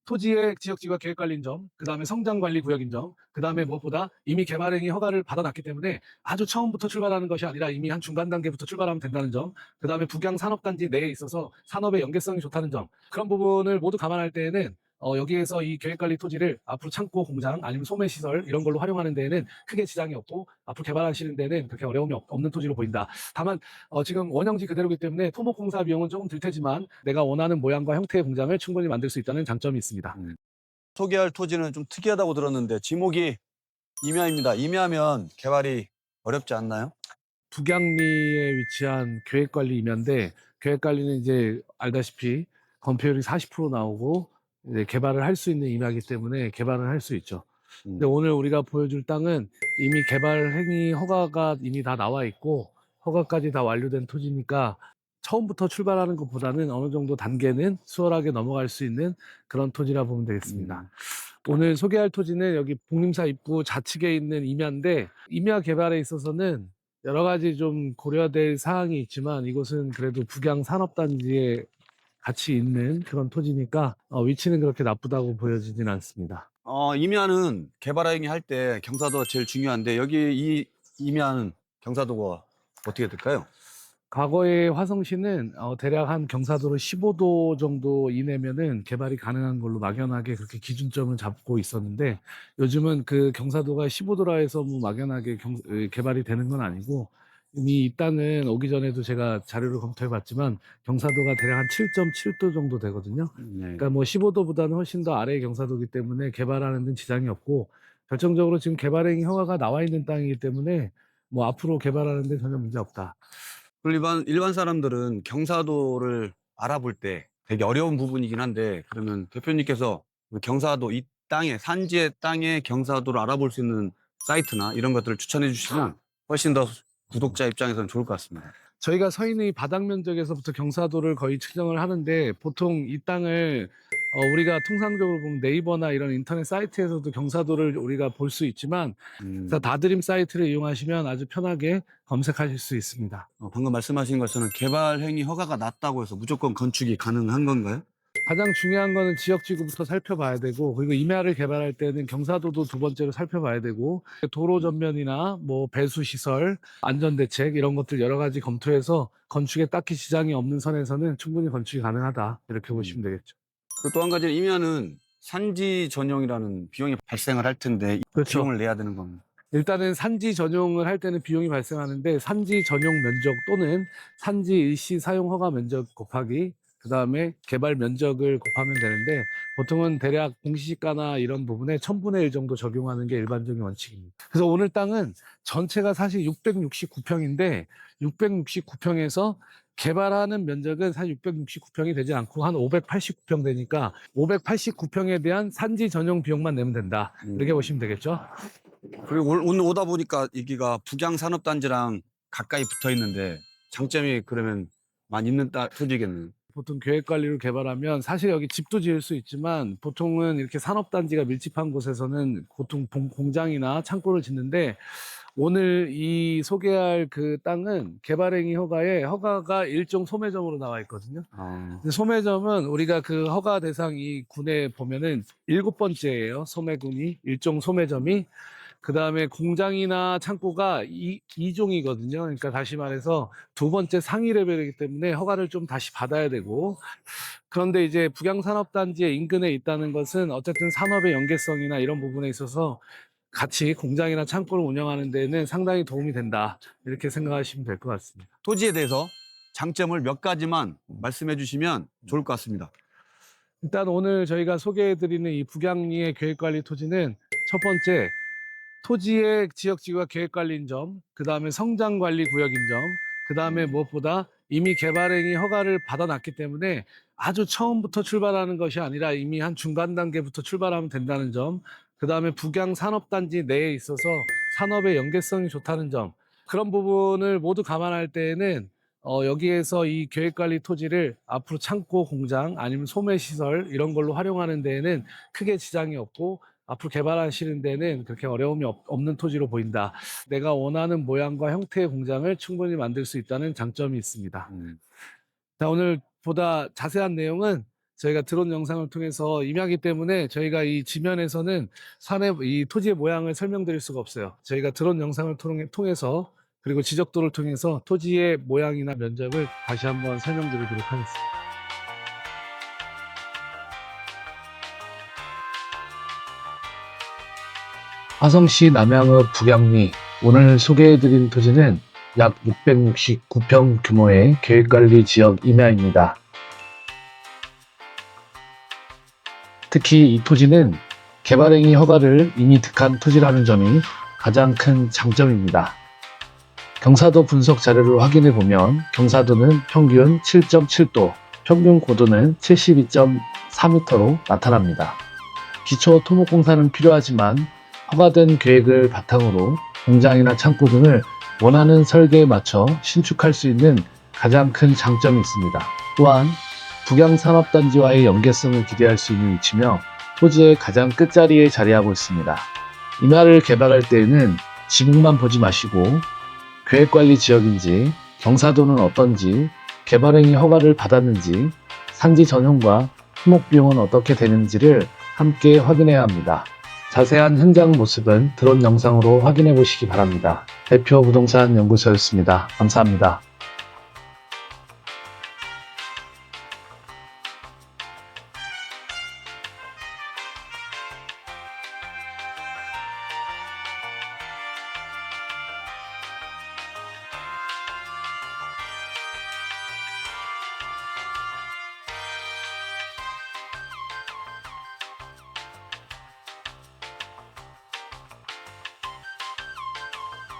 토지의 지역지구와 계획관리인 점, 그 다음에 성장관리구역인 점, 그 다음에 무엇보다 이미 개발행위 허가를 받아놨기 때문에 아주 처음부터 출발하는 것이 아니라 이미 한 중간 단계부터 출발하면 된다는 점, 그 다음에 북양산업단지 내에 있어서 산업의 연계성이 좋다는 점, 그런 부분을 모두 감안할 때에는 여기에서 이 계획관리 토지를 앞으로 창고, 공장, 아니면 소매시설 이런 걸로 활용하는 데에는 크게 지장이 없고 앞으로 개발하시는 데는 그렇게 어려움이 없는 토지로 보인다. 다만 지금 원형지 그대로기 때문에 토목공사 비용은 조금 들 테지만 내가 원하는 모양과 형태의 공장을 충분히 만들 수 있다는 장점이 있습니다. 소개할 토지는 좀 특이하다고 들었는데 지목이 임야입니다. 임야면 개발이 어렵지 않나요? 북양리에 위치한 계획관리 임야인데 계획관리는 이제 알다시피 건폐율이 40% 나오고 이제 개발을 할 수 있는 임야이기 때문에 개발을 할 수 있죠. 근데 오늘 우리가 보여줄 땅은 이미 개발 행위 허가가 이미 다 나와 있고 허가까지 다 완료된 토지니까 처음부터 출발하는 것보다는 어느 정도 단계는 수월하게 넘어갈 수 있는 그런 토지라 보면 되겠습니다. 오늘 소개할 토지는 여기 복림사 입구 좌측에 있는 임야인데 임야 개발에 있어서는 여러 가지 좀 고려될 사항이 있지만 이곳은 그래도 북양 산업단지에 같이 있는 그런 토지니까 위치는 그렇게 나쁘다고 보여지진 않습니다. 임야는 개발 행위 할 때 경사도가 제일 중요한데 여기 이 임야는 경사도가 어떻게 될까요? 과거에 화성시는 대략 한 경사도로 15도 정도 이내면은 개발이 가능한 걸로 막연하게 그렇게 기준점을 잡고 있었는데 요즘은 그 경사도가 15도라 해서 뭐 막연하게 개발이 되는 건 아니고 이미 이 땅은 오기 전에도 제가 자료를 검토해 봤지만 경사도가 대략 한 7.7도 정도 되거든요. 네. 그러니까 뭐 15도보다는 훨씬 더 아래의 경사도이기 때문에 개발하는 데는 지장이 없고 결정적으로 지금 개발행위 허가가 나와 있는 땅이기 때문에 뭐 앞으로 개발하는 데 전혀 문제 없다. 그리고 일반 사람들은 경사도를 알아볼 때 되게 어려운 부분이긴 한데 그러면 대표님께서 그 경사도 이 땅에 산지의 땅의 경사도를 알아볼 수 있는 사이트나 이런 것들을 추천해 주시면 훨씬 더 구독자 입장에서는 좋을 것 같습니다. 저희가 서 있는 이 바닥 면적에서부터 경사도를 거의 측정을 하는데 보통 이 땅을 우리가 통상적으로 보면 네이버나 이런 인터넷 사이트에서도 경사도를 우리가 볼 수 있지만 그래서 다드림 사이트를 이용하시면 아주 편하게 검색하실 수 있습니다. 방금 말씀하신 것처럼 개발 행위 허가가 났다고 해서 무조건 건축이 가능한 건가요? 가장 중요한 거는 지역지구부터 살펴봐야 되고 그리고 임야를 개발할 때는 경사도도 두 번째로 살펴봐야 되고 도로 전면이나 뭐 배수 시설, 안전 대책 이런 것들 여러 가지 검토해서 건축에 딱히 지장이 없는 선에서는 충분히 건축이 가능하다 이렇게 보시면 되겠죠. 그리고 또 한 가지는 임야는 산지 전용이라는 비용이 발생을 할 텐데 이 그렇죠. 비용을 내야 되는 겁니다. 일단은 산지 전용을 할 때는 비용이 발생하는데 산지 전용 면적 또는 산지 일시 사용 허가 면적 곱하기 그다음에 개발 면적을 곱하면 되는데 보통은 대략 공시지가나 이런 부분에 1000분의 1 정도 적용하는 게 일반적인 원칙입니다. 그래서 오늘 땅은 전체가 사실 669평인데 669평에서 개발하는 면적은 사실 669평이 되지 않고 한 589평 되니까 589평에 대한 산지 전용 비용만 내면 된다. 이렇게 보시면 되겠죠. 그리고 오늘 오다 보니까 여기가 북양산업단지랑 가까이 붙어 있는데 장점이 그러면 많이 있는 토지겠네요. 보통 계획관리로 개발하면 사실 여기 집도 지을 수 있지만 보통은 이렇게 산업단지가 밀집한 곳에서는 보통 공장이나 창고를 짓는데 오늘 이 소개할 그 땅은 개발행위 허가에 허가가 일종 소매점으로 나와 있거든요. 근데 소매점은 우리가 그 허가 대상 이 군에 보면은 7번째예요. 소매군이 일종 소매점이 그 다음에 공장이나 창고가 이종이거든요. 그러니까 다시 말해서 두 번째 상위 레벨이기 때문에 허가를 좀 다시 받아야 되고 그런데 이제 북양산업단지의 인근에 있다는 것은 어쨌든 산업의 연계성이나 이런 부분에 있어서 같이 공장이나 창고를 운영하는 데는 상당히 도움이 된다. 이렇게 생각하시면 될 것 같습니다. 토지에 대해서 장점을 몇 가지만 말씀해 주시면 좋을 것 같습니다. 일단 오늘 저희가 소개해드리는 이 북양리의 계획관리 토지는 첫 번째 토지의 지역지구와 계획관리인 점, 그 다음에 성장관리 구역인 점, 그 다음에 무엇보다 이미 개발행위 허가를 받아놨기 때문에 아주 처음부터 출발하는 것이 아니라 이미 한 중간 단계부터 출발하면 된다는 점, 그 다음에 북양 산업단지 내에 있어서 산업의 연계성이 좋다는 점, 그런 부분을 모두 감안할 때에는 여기에서 이 계획관리 토지를 앞으로 창고, 공장 아니면 소매시설 이런 걸로 활용하는 데에는 크게 지장이 없고 앞으로 개발하시는 데는 그렇게 어려움이 없는 토지로 보인다. 내가 원하는 모양과 형태의 공장을 충분히 만들 수 있다는 장점이 있습니다. 자, 오늘 보다 자세한 내용은 저희가 드론 영상을 통해서 임하기 때문에 저희가 이 지면에서는 산의 이 토지의 모양을 설명드릴 수가 없어요. 저희가 드론 영상을 통해서 그리고 지적도를 통해서 토지의 모양이나 면적을 다시 한번 설명드리도록 하겠습니다. 화성시 남양읍 북양리, 오늘 소개해드린 토지는 약 669평 규모의 계획관리 지역 임야입니다. 특히 이 토지는 개발행위 허가를 이미 득한 토지라는 점이 가장 큰 장점입니다. 경사도 분석 자료를 확인해 보면 경사도는 평균 7.7도, 평균 고도는 72.4m로 나타납니다. 기초 토목공사는 필요하지만 허가된 계획을 바탕으로 공장이나 창고 등을 원하는 설계에 맞춰 신축할 수 있는 가장 큰 장점이 있습니다. 또한 북양산업단지와의 연계성을 기대할 수 있는 위치며 토지의 가장 끝자리에 자리하고 있습니다. 임야를 개발할 때에는 지붕만 보지 마시고 계획관리 지역인지, 경사도는 어떤지, 개발행위 허가를 받았는지, 산지 전용과 토목 비용은 어떻게 되는지를 함께 확인해야 합니다. 자세한 현장 모습은 드론 영상으로 확인해 보시기 바랍니다. 대표 부동산 연구소였습니다. 감사합니다.